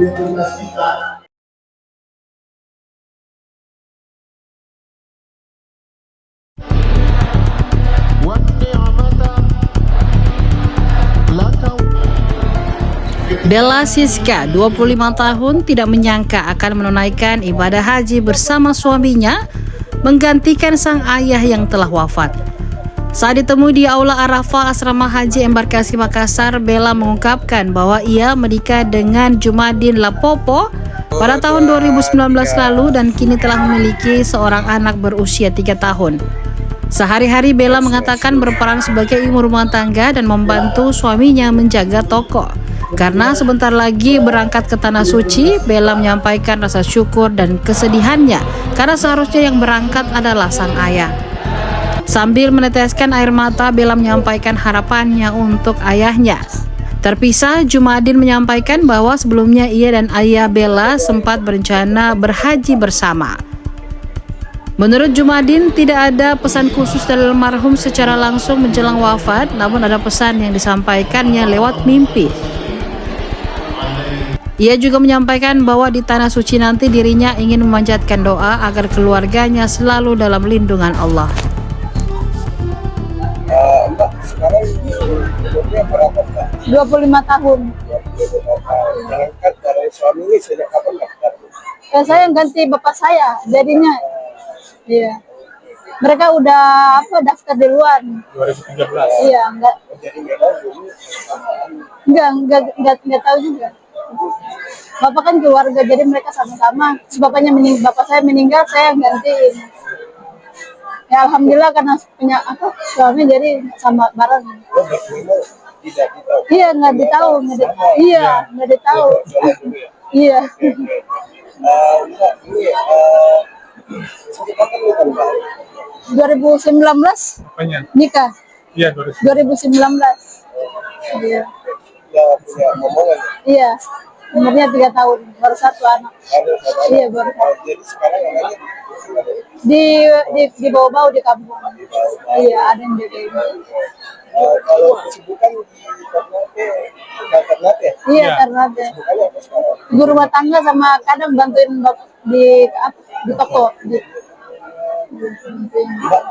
Bella Siska, 25 tahun, tidak menyangka akan menunaikan ibadah haji bersama suaminya, menggantikan sang ayah yang telah wafat. Saat ditemui di Aula Arafah Asrama Haji Embarkasi Makassar, Bella mengungkapkan bahwa ia menikah dengan Jumadin Lapopo pada tahun 2019 lalu dan kini telah memiliki seorang anak berusia 3 tahun. Sehari-hari Bella mengatakan berperan sebagai ibu rumah tangga dan membantu suaminya menjaga toko. Karena sebentar lagi berangkat ke Tanah Suci, Bella menyampaikan rasa syukur dan kesedihannya karena seharusnya yang berangkat adalah sang ayah. Sambil meneteskan air mata, Bella menyampaikan harapannya untuk ayahnya. Terpisah, Jumadin menyampaikan bahwa sebelumnya ia dan ayah Bella sempat berencana berhaji bersama. Menurut Jumadin, tidak ada pesan khusus dari almarhum secara langsung menjelang wafat, namun ada pesan yang disampaikannya lewat mimpi. Ia juga menyampaikan bahwa di Tanah Suci nanti dirinya ingin memanjatkan doa agar keluarganya selalu dalam lindungan Allah. Mbak, sekarang umurnya berapa, Mbak? 25 tahun. Berangkat dari suami ini sejak kapan, Mbak? Ya, saya yang ganti bapak saya, jadinya. Iya. Mereka udah daftar di luar. 2013. Iya, Jadi memang dulu enggak tahu juga. Bapak kan keluarga, jadi mereka sama-sama. Bapak saya meninggal, saya gantiin. Ya alhamdulillah karena punya suami jadi sama bareng. tidak ditahu. Iya, nggak ditahu. Iya, nggak ditahu. Iya. Mbak, ini sejak kapan nikah, Mbak? 2019 nikah. Iya, 2019. Iya. Udah punya momongan. Iya. Umurnya 3 tahun, baru 1 anak. Iya, baru. Jadi sekarang anaknya Di bawah-bawah di kampung. Iya, ada yang di kayak kalau kesibukan di Ternate, Iya, Ternate. kesibukannya apa sekarang? Ibu rumah tangga sama kadang bantuin di toko. Mbak,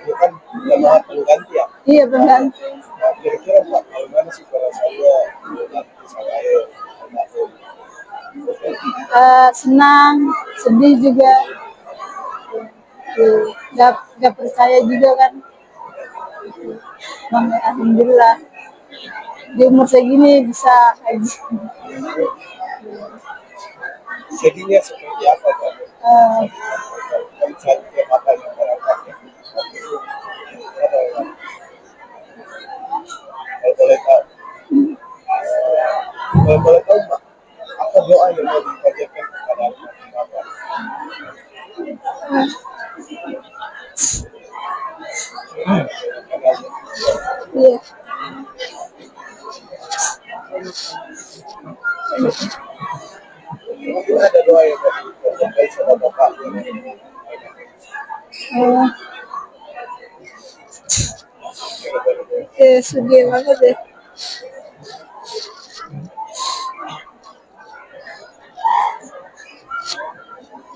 bukan jamaah pengganti ya? Iya, pengganti. Nah, kira-kira Mbak, bagaimana sih kalau saya mengganti saya? Senang, sedih juga. Gak percaya juga kan. Alhamdulillah di umur segini bisa haji. Sedihnya seperti apa, Mbak? Kan saya mata yang berangkat ya. Kalau boleh tahu, Mbak, apa doa yang mau dipanjatkan kepada Bapak? Iya. Mungkin ada doa yang mau dipanjatkan sama Bapak. Sedih banget ya.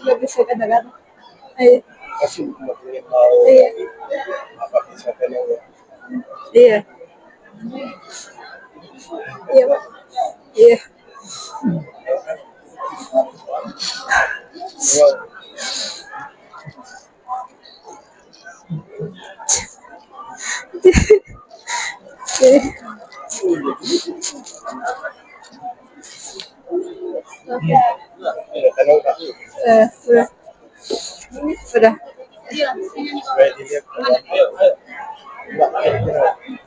Gak bisa kata-kata. Kasih Mbak ingin tahu Iya. apa kisah yang Iya. Iya, Pak. Iya. Sudah. Sudah. supaya dilihat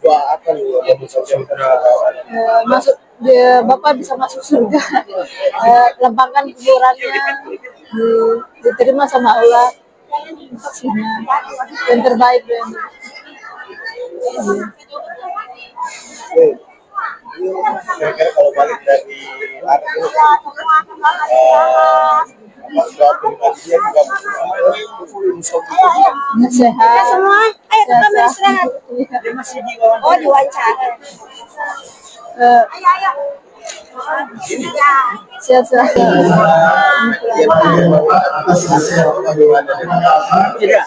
doa apa nih yang bisa Masuk Bapak bisa masuk surga. Lapangkan kuburannya, diterima sama Allah. Yang terbaik ya. kira-kira kalau balik dari Arab ini doa pribadinya juga Sehat. Semua, ayo ke kamar istirahat. Oh, diwawancara. Eh, Ayo, ayo. Sehat-sehat. Tidak.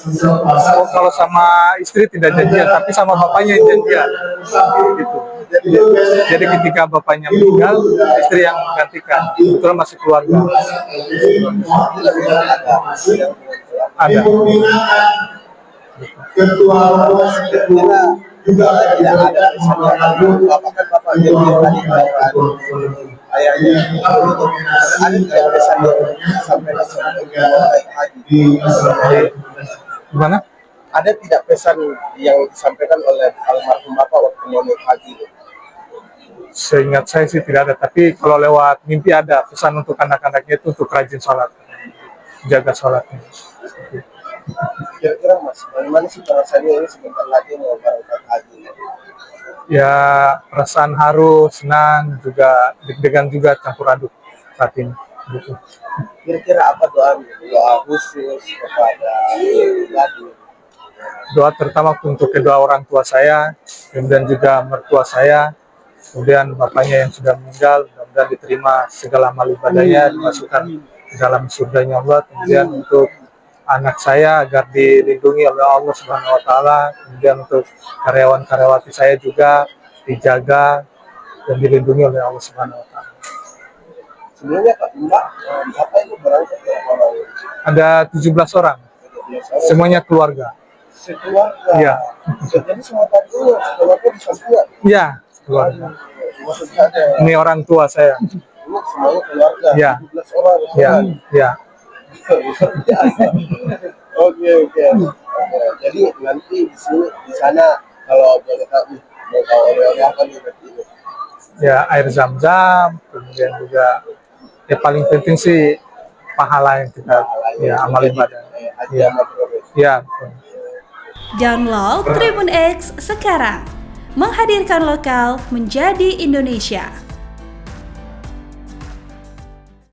Kalau sama istri tidak janjian, tapi sama bapaknya yang janjian. Gitu. Jadi ketika bapaknya meninggal, istri yang menggantikan. Kebetulan masih keluarga. Ada. Ketua juga Tidak ada bapak kan bapak dia tadi ayahnya ada tidak pesan yang sampai haji. Gimana? Ada tidak pesan yang disampaikan oleh almarhum bapak waktu mau naik haji? Seingat saya sih tidak ada, tapi kalau lewat mimpi ada pesan untuk anak-anaknya itu untuk rajin sholat, jaga sholatnya. Kira-kira mas, bagaimana sih perasaannya ini sebentar lagi mau berangkat haji? Ya perasaan haru, senang, juga deg-degan juga campur aduk saat ini. Gitu. Kira-kira apa doa khusus kepada pribadi? Doa terutama untuk kedua orang tua saya, kemudian juga mertua saya, kemudian bapaknya yang sudah meninggal, mudah-mudahan diterima segala amal ibadahnya, dimasukkan ke dalam surganya Allah. Kemudian untuk anak saya agar dilindungi oleh Allah Subhanahu wa taala, kemudian untuk karyawan-karyawati saya juga dijaga dan dilindungi oleh Allah Subhanahu wa taala. Sebelumnya Mbak itu berangkat berapa orang? Ada 17 orang, semuanya keluarga. Sekeluarga. Iya. Jadi semua tadi keluarga bisa dua. Iya, keluarga. Maksudnya ada Ini orang tua saya. ini semuanya keluarga. Iya. 17 orang. Iya, iya. Oke. Jadi nanti di sana kalau boleh tahu mau tahu oleh apa nih berarti? Ya air zam-zam, kemudian juga ya paling penting sih pahala yang kita ya amal ibadah. Haji sama progres. Ya. Download Tribun X sekarang. Menghadirkan lokal menjadi Indonesia.